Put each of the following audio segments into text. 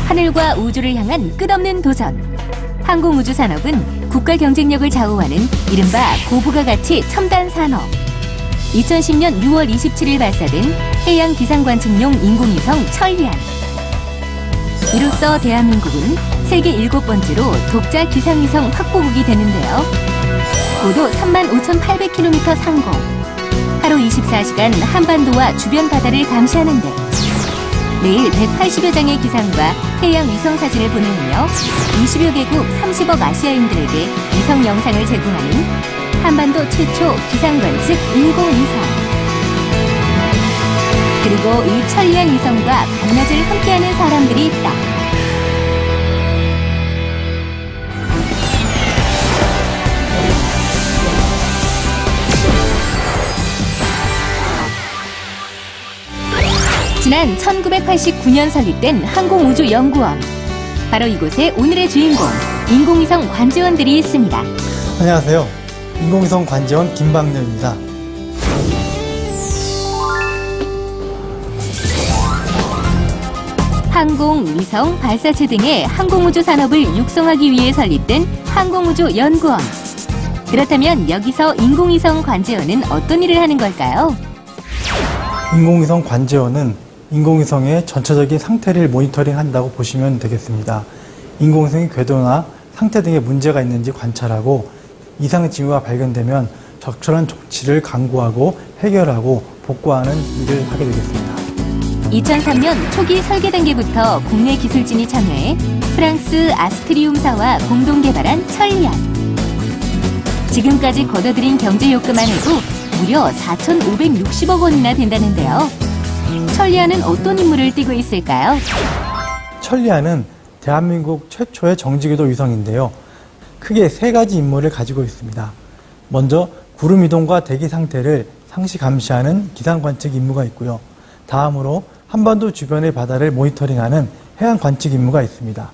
하늘과 우주를 향한 끝없는 도전. 항공우주 산업은 국가 경쟁력을 좌우하는 이른바 고부가 가치 첨단 산업. 2010년 6월 27일 발사된 해양 기상관측용 인공위성 천리안. 이로써 대한민국은 세계 7번째로 독자 기상위성 확보국이 되는데요. 고도 35,800km 상공. 하루 24시간 한반도와 주변 바다를 감시하는데 매일 180여 장의 기상과 해양 위성 사진을 보내며 20여 개국 30억 아시아인들에게 위성 영상을 제공하는 한반도 최초 기상관측 인공위성. 그리고 이 천리안 위성과 밤낮을 함께하는 사람들이 있다. 지난 1989년 설립된 항공우주연구원. 바로 이곳에 오늘의 주인공, 인공위성 관제원들이 있습니다. 안녕하세요. 인공위성 관제원 김박렬입니다. 항공, 위성, 발사체 등의 항공우주 산업을 육성하기 위해 설립된 항공우주연구원. 그렇다면 여기서 인공위성 관제원은 어떤 일을 하는 걸까요? 인공위성 관제원은 인공위성의 전체적인 상태를 모니터링한다고 보시면 되겠습니다. 인공위성의 궤도나 상태 등의 문제가 있는지 관찰하고 이상 징후가 발견되면 적절한 조치를 강구하고 해결하고 복구하는 일을 하게 되겠습니다. 2003년 초기 설계 단계부터 국내 기술진이 참여해 프랑스 아스트리움사와 공동 개발한 천리안. 지금까지 거둬들인 경제 효과만 해도 무려 4,560억 원이나 된다는데요. 천리안은 어떤 임무를 띠고 있을까요? 천리안은 대한민국 최초의 정지궤도 위성인데요. 크게 3가지 임무를 가지고 있습니다. 먼저 구름 이동과 대기 상태를 상시 감시하는 기상 관측 임무가 있고요. 다음으로 한반도 주변의 바다를 모니터링하는 해양 관측 임무가 있습니다.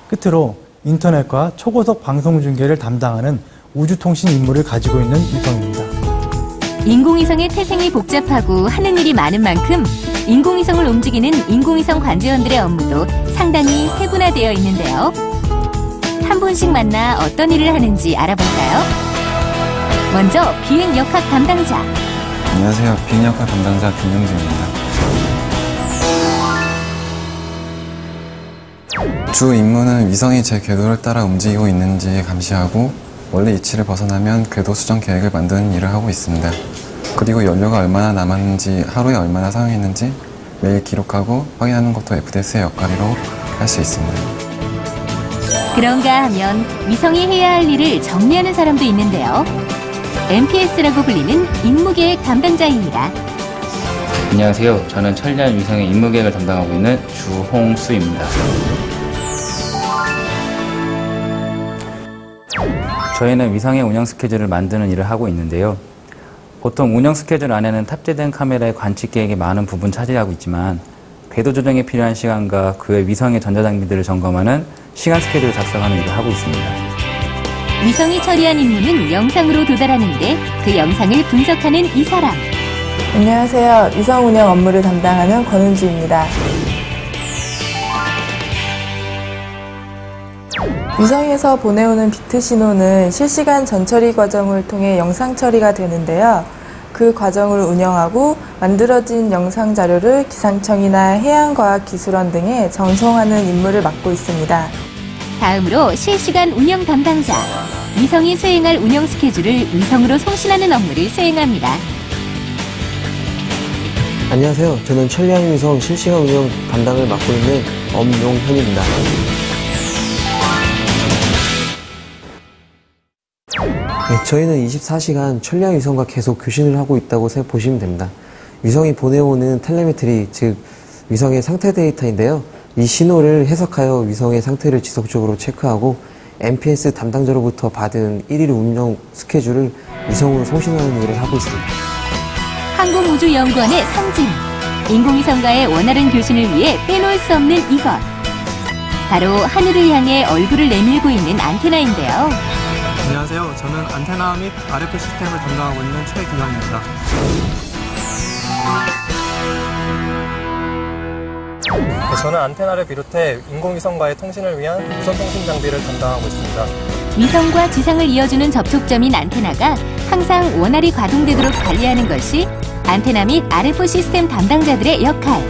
끝으로 인터넷과 초고속 방송 중계를 담당하는 우주통신 임무를 가지고 있는 위성입니다. 인공위성의 태생이 복잡하고 하는 일이 많은 만큼 인공위성을 움직이는 인공위성 관제원들의 업무도 상당히 세분화되어 있는데요. 한 분씩 만나 어떤 일을 하는지 알아볼까요? 먼저 비행역학 담당자. 안녕하세요. 비행역학 담당자 김영준입니다. 주 임무는 위성이 제 궤도를 따라 움직이고 있는지 감시하고 원래 위치를 벗어나면 궤도 수정 계획을 만드는 일을 하고 있습니다. 그리고 연료가 얼마나 남았는지, 하루에 얼마나 사용했는지 매일 기록하고 확인하는 것도 FDS의 역할이라고 할 수 있습니다. 그런가 하면 위성이 해야 할 일을 정리하는 사람도 있는데요. MPS라고 불리는 임무계획 담당자입니다. 안녕하세요. 저는 천리안 위성의 임무계획을 담당하고 있는 주홍수입니다. 저희는 위성의 운영 스케줄을 만드는 일을 하고 있는데요. 보통 운영 스케줄 안에는 탑재된 카메라의 관측 계획이 많은 부분 차지하고 있지만 궤도 조정에 필요한 시간과 그 외 위성의 전자장비들을 점검하는 시간 스케줄을 작성하는 일을 하고 있습니다. 위성이 처리한 임무는 영상으로 도달하는데 그 영상을 분석하는 이 사람. 안녕하세요. 위성 운영 업무를 담당하는 권은주입니다. 위성에서 보내오는 비트 신호는 실시간 전처리 과정을 통해 영상 처리가 되는데요. 그 과정을 운영하고 만들어진 영상 자료를 기상청이나 해양과학기술원 등에 전송하는 임무를 맡고 있습니다. 다음으로 실시간 운영 담당자. 위성이 수행할 운영 스케줄을 위성으로 송신하는 업무를 수행합니다. 안녕하세요. 저는 천리안 위성 실시간 운영 담당을 맡고 있는 엄용현입니다. 네, 저희는 24시간 천리안 위성과 계속 교신을 하고 있다고 보시면 됩니다. 위성이 보내오는 텔레메트리, 즉 위성의 상태 데이터인데요. 이 신호를 해석하여 위성의 상태를 지속적으로 체크하고 MPS 담당자로부터 받은 1일 운영 스케줄을 위성으로 송신하는 일을 하고 있습니다. 항공우주연구원의 상징. 인공위성과의 원활한 교신을 위해 빼놓을 수 없는 이것. 바로 하늘을 향해 얼굴을 내밀고 있는 안테나인데요. 안녕하세요. 저는 안테나 및 RF 시스템을 담당하고 있는 최기현입니다. 저는 안테나를 비롯해 인공위성과의 통신을 위한 무선 통신 장비를 담당하고 있습니다. 위성과 지상을 이어주는 접촉점인 안테나가 항상 원활히 가동되도록 관리하는 것이 안테나 및 RF 시스템 담당자들의 역할.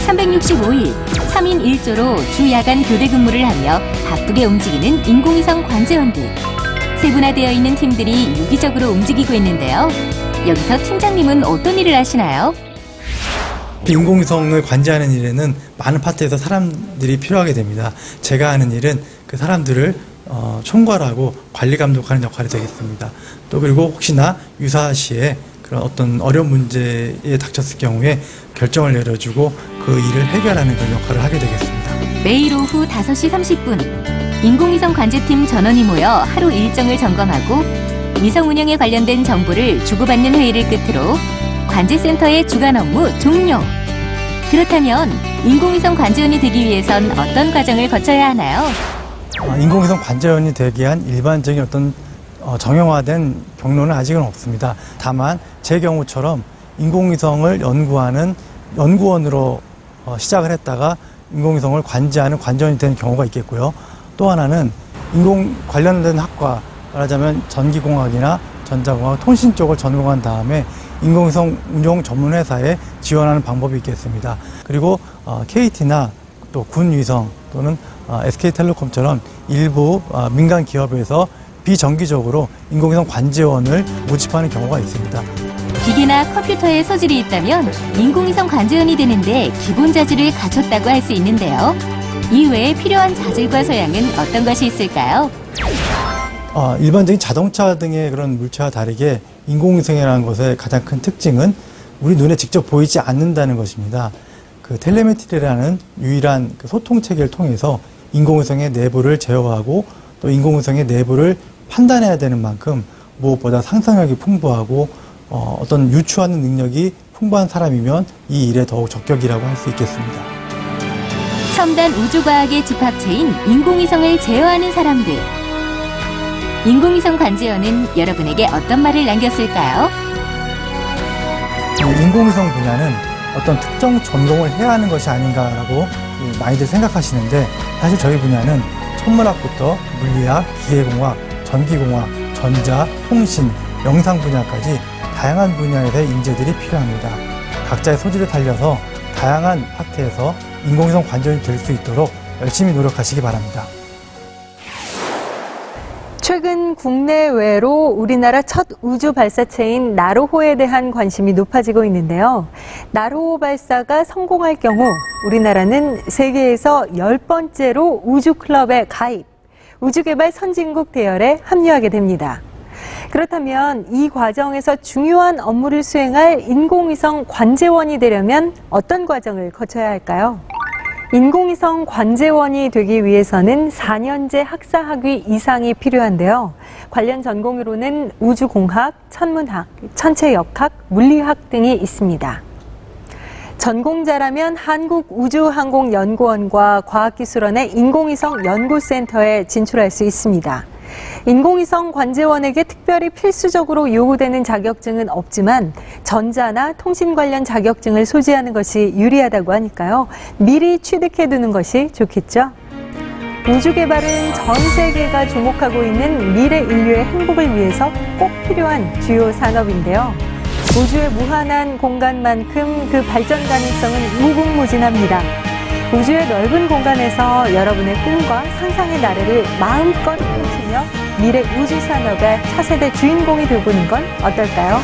365일 3인 1조로 주 야간 교대 근무를 하며 바쁘게 움직이는 인공위성 관제원들. 세분화되어 있는 팀들이 유기적으로 움직이고 있는데요. 여기서 팀장님은 어떤 일을 하시나요? 인공위성을 관제하는 일에는 많은 파트에서 사람들이 필요하게 됩니다. 제가 하는 일은 그 사람들을 총괄하고 관리 감독하는 역할이 되겠습니다. 또 그리고 혹시나 유사시에 그런 어떤 어려운 문제에 닥쳤을 경우에 결정을 내려주고 그 일을 해결하는 그런 역할을 하게 되겠습니다. 매일 오후 5시 30분 인공위성 관제팀 전원이 모여 하루 일정을 점검하고 위성 운영에 관련된 정보를 주고받는 회의를 끝으로 관제센터의 주간 업무 종료. 그렇다면 인공위성 관제원이 되기 위해선 어떤 과정을 거쳐야 하나요? 인공위성 관제원이 되기 위한 일반적인 어떤 정형화된 경로는 아직은 없습니다. 다만 제 경우처럼 인공위성을 연구하는 연구원으로 시작을 했다가 인공위성을 관제하는 관제원이 되는 경우가 있겠고요. 또 하나는 인공 관련된 학과, 말하자면 전기공학이나 전자공학, 통신 쪽을 전공한 다음에 인공위성 운용 전문 회사에 지원하는 방법이 있겠습니다. 그리고 KT나 또 군위성 또는 SK텔레콤처럼 일부 민간 기업에서 비정기적으로 인공위성 관제원을 모집하는 경우가 있습니다. 기계나 컴퓨터에 소질이 있다면 인공위성 관제원이 되는데 기본 자질을 갖췄다고 할 수 있는데요. 이외에 필요한 자질과 소양은 어떤 것이 있을까요? 일반적인 자동차 등의 그런 물체와 다르게 인공위성이라는 것의 가장 큰 특징은 우리 눈에 직접 보이지 않는다는 것입니다. 그 텔레메트리라는 유일한 그 소통 체계를 통해서 인공위성의 내부를 제어하고 또 인공위성의 내부를 판단해야 되는 만큼 무엇보다 상상력이 풍부하고 어떤 유추하는 능력이 풍부한 사람이면 이 일에 더욱 적격이라고 할 수 있겠습니다. 첨단 우주과학의 집합체인 인공위성을 제어하는 사람들. 인공위성 관제원은 여러분에게 어떤 말을 남겼을까요? 인공위성 분야는 어떤 특정 전공을 해야 하는 것이 아닌가라고 많이들 생각하시는데 사실 저희 분야는 천문학부터 물리학, 기계공학, 전기공학, 전자, 통신, 영상 분야까지 다양한 분야에서의 인재들이 필요합니다. 각자의 소질을 살려서 다양한 파트에서 인공위성 관제원이 될 수 있도록 열심히 노력하시기 바랍니다. 최근 국내외로 우리나라 첫 우주 발사체인 나로호에 대한 관심이 높아지고 있는데요. 나로호 발사가 성공할 경우 우리나라는 세계에서 10번째로 우주클럽에 가입, 우주개발 선진국 대열에 합류하게 됩니다. 그렇다면 이 과정에서 중요한 업무를 수행할 인공위성 관제원이 되려면 어떤 과정을 거쳐야 할까요? 인공위성 관제원이 되기 위해서는 4년제 학사학위 이상이 필요한데요. 관련 전공으로는 우주공학, 천문학, 천체역학, 물리학 등이 있습니다. 전공자라면 한국우주항공연구원과 과학기술원의 인공위성 연구센터에 진출할 수 있습니다. 인공위성 관제원에게 특별히 필수적으로 요구되는 자격증은 없지만 전자나 통신 관련 자격증을 소지하는 것이 유리하다고 하니까요. 미리 취득해두는 것이 좋겠죠. 우주 개발은 전 세계가 주목하고 있는 미래 인류의 행복을 위해서 꼭 필요한 주요 산업인데요. 우주의 무한한 공간만큼 그 발전 가능성은 무궁무진합니다. 우주의 넓은 공간에서 여러분의 꿈과 상상의 나래를 마음껏 펼치며 미래 우주 산업의 차세대 주인공이 되보는 건 어떨까요?